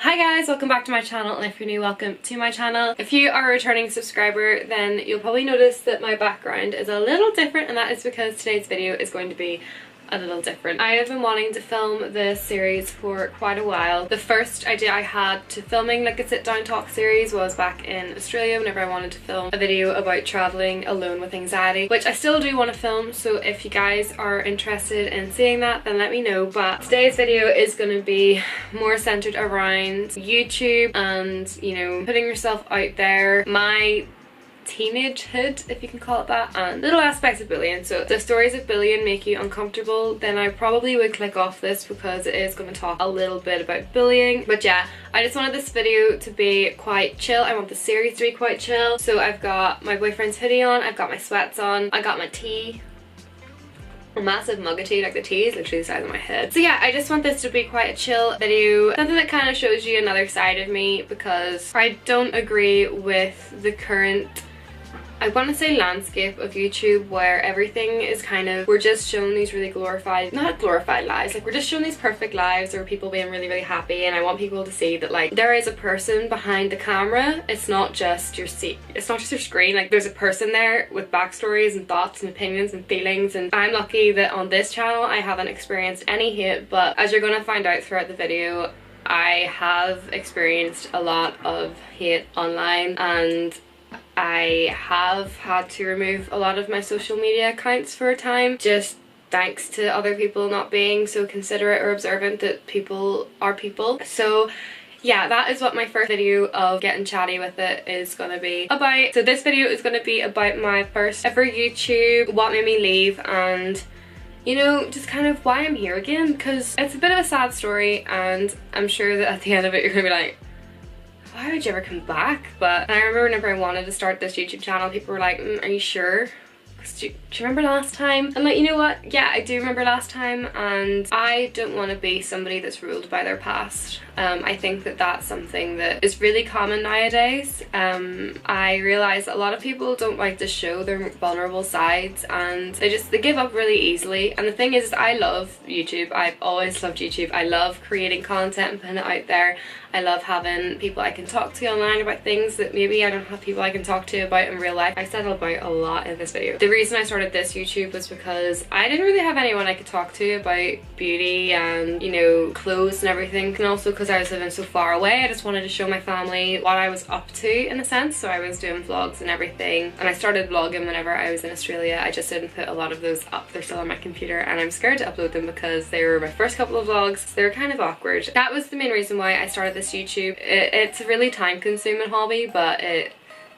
Hi guys, welcome back to my channel, and if you're new, welcome to my channel. If you are a returning subscriber, then you'll probably notice that my background is a little different, and that is because today's video is going to be a little different. I have been wanting to film this series for quite a while. The first idea I had to filming like a sit down talk series was back in Australia whenever I wanted to film a video about travelling alone with anxiety, which I still do want to film, so if you guys are interested in seeing that then let me know. But today's video is going to be more centered around YouTube and, you know, putting yourself out there, my teenagehood, if you can call it that, and little aspects of bullying. So if the stories of bullying make you uncomfortable, then I probably would click off this because it is going to talk a little bit about bullying. But yeah, I just wanted this video to be quite chill. I want the series to be quite chill. So I've got my boyfriend's hoodie on, I've got my sweats on, I got my tea, a massive mug of tea, like the tea is literally the size of my head. So yeah, I just want this to be quite a chill video, something that kind of shows you another side of me, because I don't agree with the current, I want to say, landscape of YouTube where everything is kind of, we're just shown these really glorified, not glorified lives, like we're just shown these perfect lives or people being really happy, and I want people to see that like there is a person behind the camera. It's not just your it's not just your screen, like there's a person there with backstories and thoughts and opinions and feelings. And I'm lucky that on this channel I haven't experienced any hate, but as you're going to find out throughout the video, I have experienced a lot of hate online, and I have had to remove a lot of my social media accounts for a time, just thanks to other people not being so considerate or observant that people are people. So yeah, that is what my first video of Getting Chatty with it is gonna be about. So this video is gonna be about my first ever YouTube, what made me leave, and you know, just kind of why I'm here again, because it's a bit of a sad story, and I'm sure that at the end of it you're gonna be like, why would you ever come back? But I remember whenever I wanted to start this YouTube channel, people were like, are you sure? Do you remember last time? And like, you know what? Yeah, I do remember last time, and I don't want to be somebody that's ruled by their past. I think that that's something that is really common nowadays. I realize a lot of people don't like to show their vulnerable sides, and they give up really easily. And the thing is, I love YouTube. I've always loved YouTube. I love creating content and putting it out there. I love having people I can talk to online about things that maybe I don't have people I can talk to about in real life. I said about a lot in this video. The reason I started this YouTube was because I didn't really have anyone I could talk to about beauty and, you know, clothes and everything, and also because I was living so far away, I just wanted to show my family what I was up to in a sense. So I was doing vlogs and everything, and I started vlogging whenever I was in Australia. I just didn't put a lot of those up. They're still on my computer, and I'm scared to upload them because they were my first couple of vlogs. So they were kind of awkward. That was the main reason why I started this YouTube. It's a really time consuming hobby, but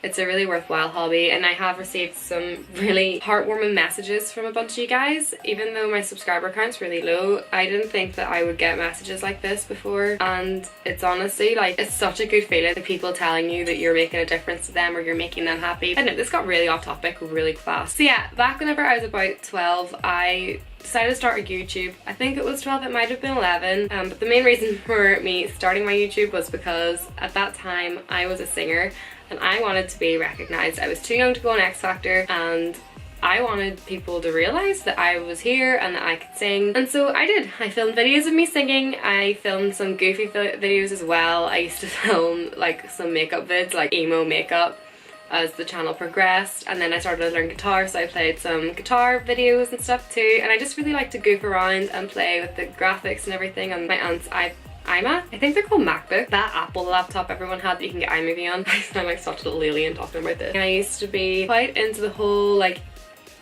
it's a really worthwhile hobby, and I have received some really heartwarming messages from a bunch of you guys. Even though my subscriber count's really low, I didn't think that I would get messages like this before, and it's honestly like, it's such a good feeling, the people telling you that you're making a difference to them or you're making them happy. I don't know, this got really off topic really fast. So yeah, back whenever I was about 12, I decided to start a YouTube. I think it was 12, it might have been 11, but the main reason for me starting my YouTube was because at that time I was a singer and I wanted to be recognized. I was too young to go on X Factor, and I wanted people to realize that I was here and that I could sing, and so I did. I filmed videos of me singing. I filmed some goofy videos as well. I used to film like some makeup vids, like emo makeup, as the channel progressed, and then I started to learn guitar, so I played some guitar videos and stuff too, and I just really like to goof around and play with the graphics and everything on my aunt's iMac. I think they're called MacBook. That Apple laptop everyone had that you can get iMovie on. I sound like such a little alien talking about this. And I used to be quite into the whole like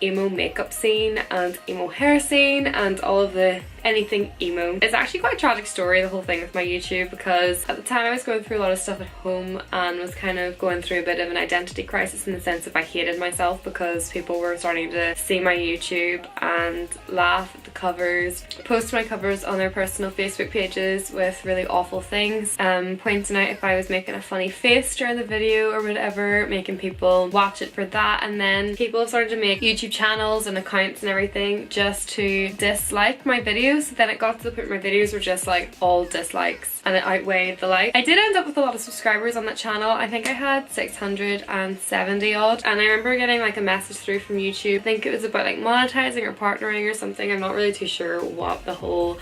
emo makeup scene and emo hair scene and all of the anything emo. It's actually quite a tragic story, the whole thing with my YouTube, because at the time I was going through a lot of stuff at home and was kind of going through a bit of an identity crisis, in the sense of I hated myself because people were starting to see my YouTube and laugh at the covers, post my covers on their personal Facebook pages with really awful things, pointing out if I was making a funny face during the video or whatever, making people watch it for that. And then people have started to make YouTube channels and accounts and everything just to dislike my videos. So then it got to the point where my videos were just like all dislikes, and it outweighed the like. I did end up with a lot of subscribers on that channel. I think I had 670 odd, and I remember getting like a message through from YouTube. I think it was about like monetizing or partnering or something. I'm not really too sure what the whole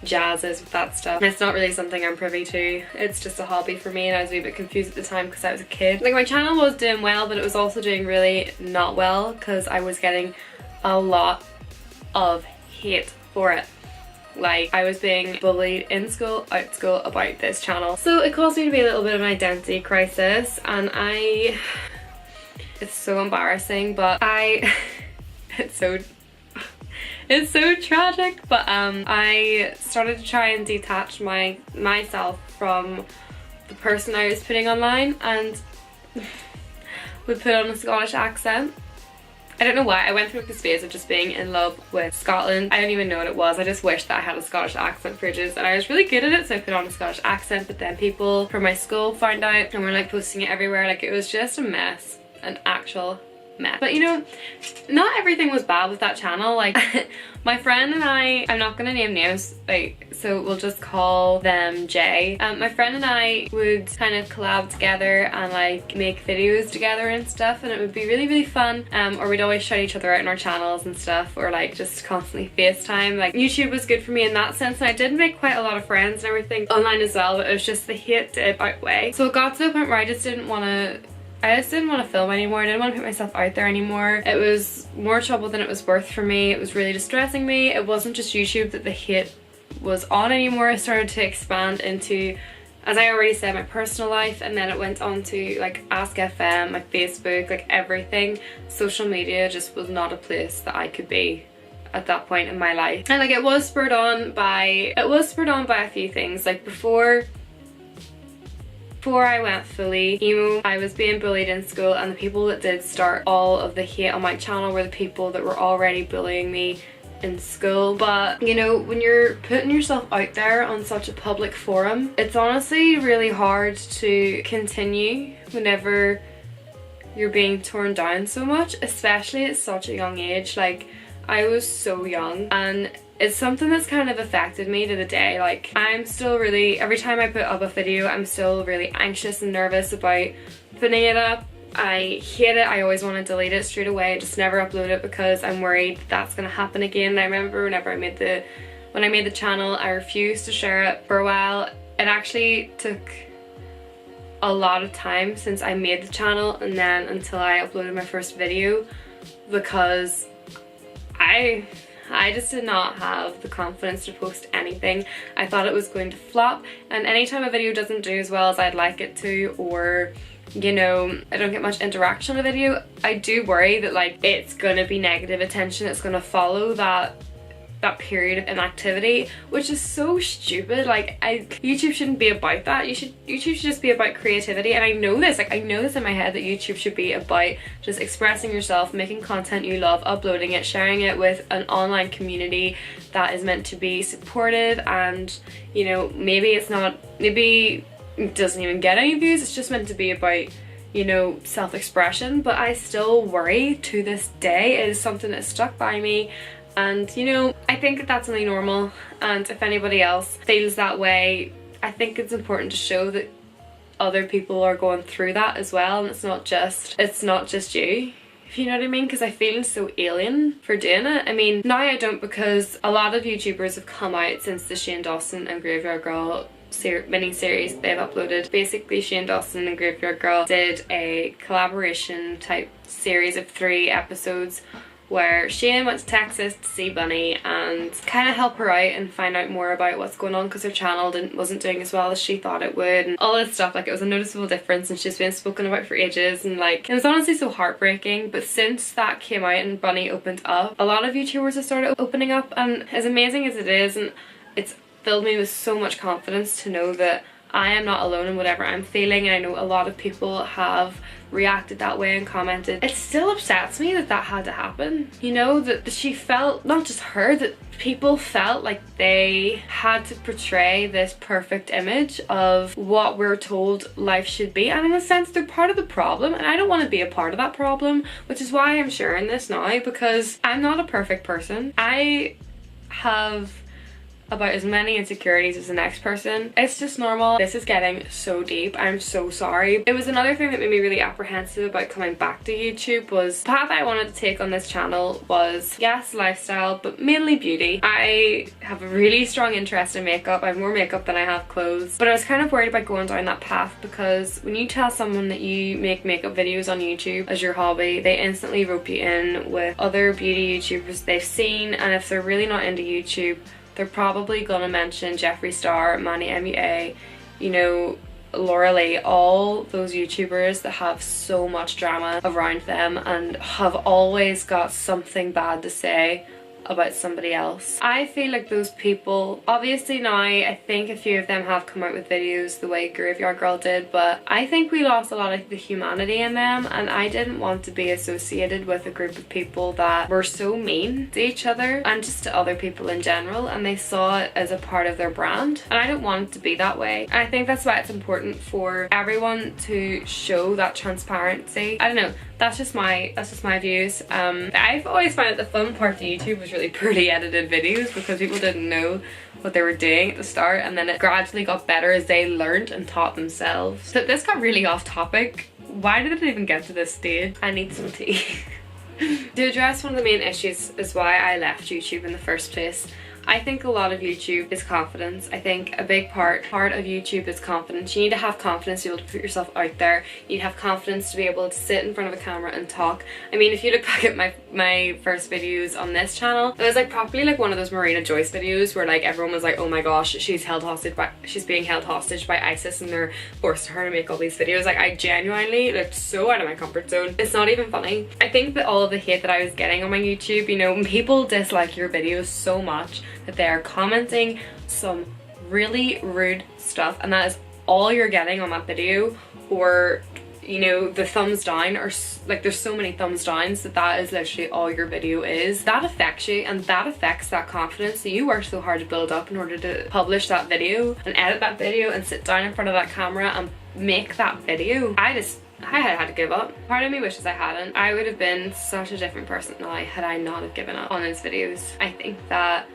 jazz is with that stuff. It's not really something I'm privy to. It's just a hobby for me, and I was a wee bit confused at the time because I was a kid. Like, my channel was doing well, but it was also doing really not well because I was getting a lot of hate for it. Like, I was being bullied in school, out school about this channel. So it caused me to be a little bit of an identity crisis, and it's so embarrassing, but it's so tragic, but I started to try and detach myself from the person I was putting online, and would put on a Scottish accent. I don't know why, I went through this phase of just being in love with Scotland. I don't even know what it was, I just wished that I had a Scottish accent for ages, and I was really good at it, so I put on a Scottish accent, but then people from my school found out and were like posting it everywhere. Like, it was just a mess, an actual mess. But you know, not everything was bad with that channel. Like, my friend and I'm not gonna name names, like, so we'll just call them Jay. My friend and I would kind of collab together and like make videos together and stuff, and it would be really, really fun. Or we'd always shout each other out in our channels and stuff, or like just constantly FaceTime. Like, YouTube was good for me in that sense, and I did make quite a lot of friends and everything online as well, but it was just the hate did outweigh. So it got to the point where I just didn't want to film anymore. I didn't want to put myself out there anymore. It was more trouble than it was worth for me. It was really distressing me. It wasn't just YouTube that the hate was on anymore. It started to expand into, as I already said, my personal life, and then it went on to like Ask FM, my Facebook, like everything. Social media just was not a place that I could be at that point in my life. And like, it was spurred on by a few things. Like, before I went fully emo, I was being bullied in school, and the people that did start all of the hate on my channel were the people that were already bullying me in school. But you know, when you're putting yourself out there on such a public forum, it's honestly really hard to continue whenever you're being torn down so much, especially at such a young age. Like, I was so young, and it's something that's kind of affected me to the day. Like, I'm still really, every time I put up a video, I'm still really anxious and nervous about putting it up. I hate it. I always want to delete it straight away. I just never upload it because I'm worried that's going to happen again. And I remember whenever when I made the channel, I refused to share it for a while. It actually took a lot of time since I made the channel and then until I uploaded my first video, because I just did not have the confidence to post anything. I thought it was going to flop, and anytime a video doesn't do as well as I'd like it to, or you know, I don't get much interaction on a video, I do worry that like it's gonna be negative attention, it's gonna follow that period of inactivity, which is so stupid. Like, YouTube shouldn't be about that. YouTube should just be about creativity, and I know this, like, I know this in my head, that YouTube should be about just expressing yourself, making content you love, uploading it, sharing it with an online community that is meant to be supportive, and you know, maybe it doesn't even get any views, it's just meant to be about, you know, self-expression. But I still worry to this day. It is something that's stuck by me. And you know, I think that that's only normal, and if anybody else feels that way, I think it's important to show that other people are going through that as well, and it's not just you, if you know what I mean, because I feel so alien for doing it. I mean, now I don't, because a lot of YouTubers have come out since the Shane Dawson and Graveyard Girl mini-series they've uploaded. Basically, Shane Dawson and Graveyard Girl did a collaboration type series of 3 episodes where Shane went to Texas to see Bunny and kind of help her out and find out more about what's going on, because her channel wasn't doing as well as she thought it would, and all this stuff. Like, it was a noticeable difference, and she's been spoken about for ages, and like, it was honestly so heartbreaking. But since that came out and Bunny opened up, a lot of YouTubers have started opening up, and as amazing as it is, and it's filled me with so much confidence to know that I am not alone in whatever I'm feeling, and I know a lot of people have reacted that way and commented. It still upsets me that that had to happen, you know, that she felt, not just her, that people felt like they had to portray this perfect image of what we're told life should be, and in a sense they're part of the problem, and I don't want to be a part of that problem, which is why I'm sharing this now, because I'm not a perfect person. I have about as many insecurities as the next person. It's just normal. This is getting so deep. I'm so sorry. It was another thing that made me really apprehensive about coming back to YouTube. Was the path I wanted to take on this channel was, yes, lifestyle, but mainly beauty. I have a really strong interest in makeup. I have more makeup than I have clothes, but I was kind of worried about going down that path, because when you tell someone that you make makeup videos on YouTube as your hobby, they instantly rope you in with other beauty YouTubers they've seen, and if they're really not into YouTube, they're probably gonna mention Jeffree Star, Manny MUA, you know, Laura Lee, all those YouTubers that have so much drama around them and have always got something bad to say about somebody else. I feel like those people, obviously now I think a few of them have come out with videos the way Graveyard Girl did, but I think we lost a lot of the humanity in them, and I didn't want to be associated with a group of people that were so mean to each other and just to other people in general, and they saw it as a part of their brand, and I don't want it to be that way. I think that's why it's important for everyone to show that transparency. I don't know, that's just my views. I've always found that the fun part of YouTube was really poorly edited videos, because people didn't know what they were doing at the start, and then it gradually got better as they learned and taught themselves. So this got really off topic. Why did it even get to this stage? I need some tea. To address one of the main issues is why I left YouTube in the first place. I think a lot of YouTube is confidence. I think a big part of YouTube is confidence. You need to have confidence to be able to put yourself out there. You need to have confidence to be able to sit in front of a camera and talk. I mean, if you look back at my first videos on this channel, it was like properly like one of those Marina Joyce videos where like everyone was like, oh my gosh, she's being held hostage by ISIS and they're forcing her to make all these videos. Like, I genuinely looked so out of my comfort zone. It's not even funny. I think that all of the hate that I was getting on my YouTube, you know, people dislike your videos so much that they are commenting some really rude stuff, and that is all you're getting on that video. Or, you know, the thumbs down, or like there's so many thumbs downs that is literally all your video is. That affects you, and that affects that confidence that you worked so hard to build up in order to publish that video and edit that video and sit down in front of that camera and make that video. I had to give up. Part of me wishes I hadn't. I would have been such a different person now had I not have given up on those videos. I think that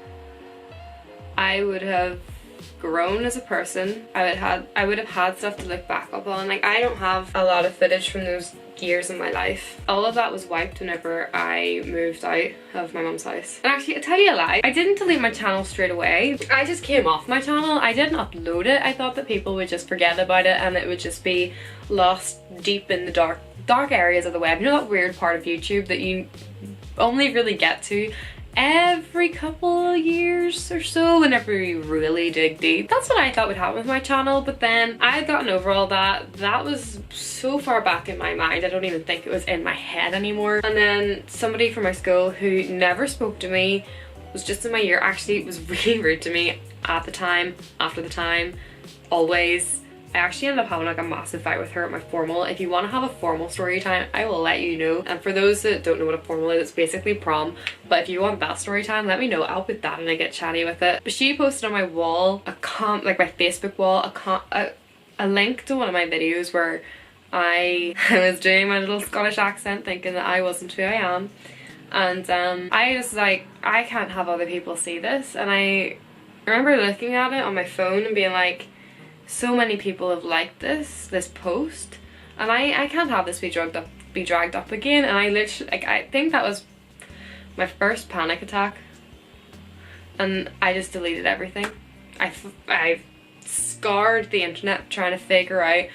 I would have grown as a person. I would have had stuff to look back up on. Like, I don't have a lot of footage from those years in my life. All of that was wiped whenever I moved out of my mum's house. And actually, I'll tell you a lie, I didn't delete my channel straight away. I just came off my channel. I didn't upload it. I thought that people would just forget about it and it would just be lost deep in the dark areas of the web. You know, that weird part of YouTube that you only really get to every couple of years or so whenever you really dig deep. That's what I thought would happen with my channel, but then I had gotten over all that. That was so far back in my mind, I don't even think it was in my head anymore. And then somebody from my school who never spoke to me, was just in my year, actually was really rude to me at the time, after the time, always. I actually ended up having like a massive fight with her at my formal. If you want to have a formal story time, I will let you know. And for those that don't know what a formal is, it's basically prom. But if you want that story time, let me know. I'll put that in and get chatty with it. But she posted on my wall, like my Facebook wall, a link to one of my videos where I was doing my little Scottish accent, thinking that I wasn't who I am. And I was like, I can't have other people see this. And I remember looking at it on my phone and being like, so many people have liked this post, and I can't have this be dragged up again. And I literally, like, I think that was my first panic attack, and I just deleted everything. I scoured the internet trying to figure out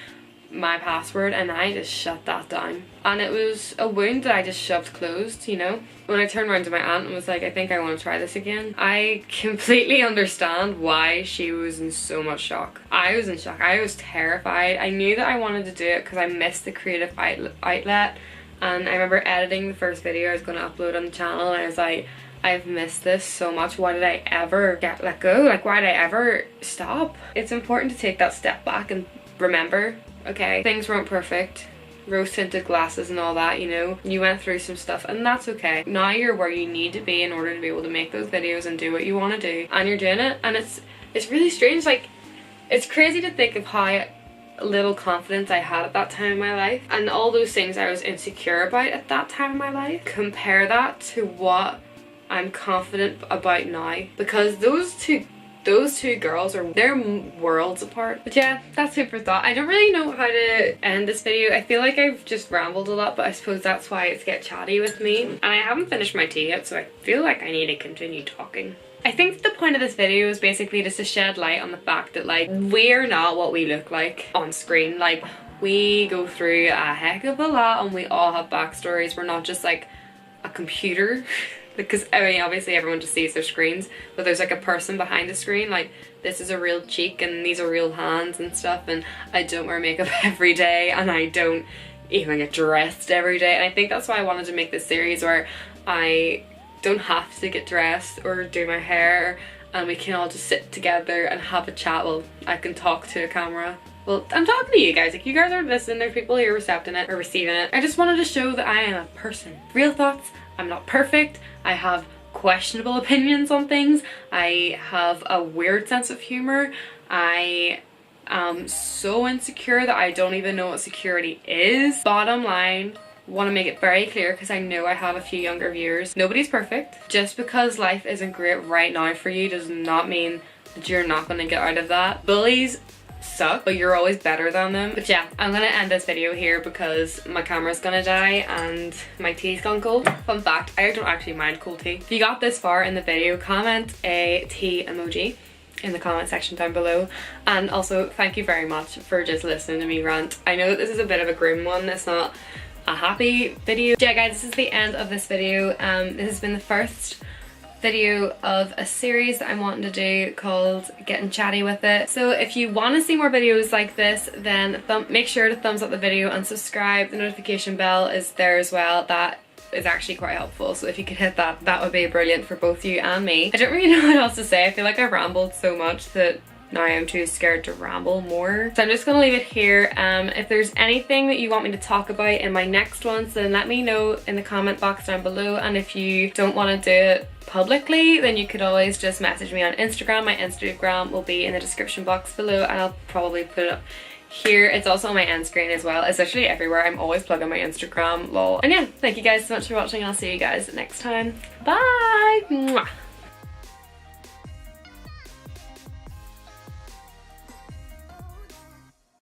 my password, and I just shut that down. And it was a wound that I just shoved closed, you know. When I turned around to my aunt and was like, I think I want to try this again, I completely understand why she was in so much shock. I was in shock. I was terrified. I knew that I wanted to do it because I missed the creative outlet. And I remember editing the first video I was going to upload on the channel, and I was like, I've missed this so much. Why did I ever let go? Like, why did I ever stop? It's important to take that step back and remember, okay, things weren't perfect, rose tinted glasses and all that, you know, you went through some stuff, and that's okay. Now you're where you need to be in order to be able to make those videos and do what you want to do, and you're doing it. And it's really strange. Like, it's crazy to think of how little confidence I had at that time in my life, and all those things I was insecure about at that time in my life. Compare that to what I'm confident about now, because those two those two girls they're worlds apart. But yeah, that's food for thought. I don't really know how to end this video. I feel like I've just rambled a lot, but I suppose that's why it's Get Chatty with me. And I haven't finished my tea yet, so I feel like I need to continue talking. I think the point of this video is basically just to shed light on the fact that like we're not what we look like on screen. Like we go through a heck of a lot and we all have backstories. We're not just like a computer. Because I mean obviously everyone just sees their screens, but there's like a person behind the screen. Like this is a real cheek and these are real hands and stuff, and I don't wear makeup every day and I don't even get dressed every day. And I think that's why I wanted to make this series where I don't have to get dressed or do my hair and we can all just sit together and have a chat. Well, I can talk to a camera. Well, I'm talking to you guys. Like you guys are listening, there's people here receiving it or receiving it. I just wanted to show that I am a person. Real thoughts. I'm not perfect. I have questionable opinions on things. I have a weird sense of humor. I am so insecure that I don't even know what security is. Bottom line, want to make it very clear because I know I have a few younger viewers. Nobody's perfect. Just because life isn't great right now for you does not mean that you're not going to get out of that. Bullies suck, but you're always better than them. But yeah, I'm gonna end this video here because my camera's gonna die and my tea's gone cold. Fun fact, I don't actually mind cold tea. If you got this far in the video, comment a tea emoji in the comment section down below. And also thank you very much for just listening to me rant. I know that this is a bit of a grim one, it's not a happy video. Yeah guys, this is the end of this video. This has been the first video of a series that I'm wanting to do called Gettin Chatty with it. So if you want to see more videos like this, then make sure to thumbs up the video and subscribe. The notification bell is there as well. That is actually quite helpful, so if you could hit that, that would be brilliant for both you and me. I don't really know what else to say. I feel like I've rambled so much that now I'm too scared to ramble more. So I'm just gonna leave it here. If there's anything that you want me to talk about in my next ones, then let me know in the comment box down below. And if you don't want to do it publicly, then you could always just message me on Instagram. My Instagram will be in the description box below and I'll probably put it up here. It's also on my end screen as well. It's literally everywhere. I'm always plugging my Instagram, lol. And yeah, thank you guys so much for watching and I'll see you guys next time. Bye! Mwah.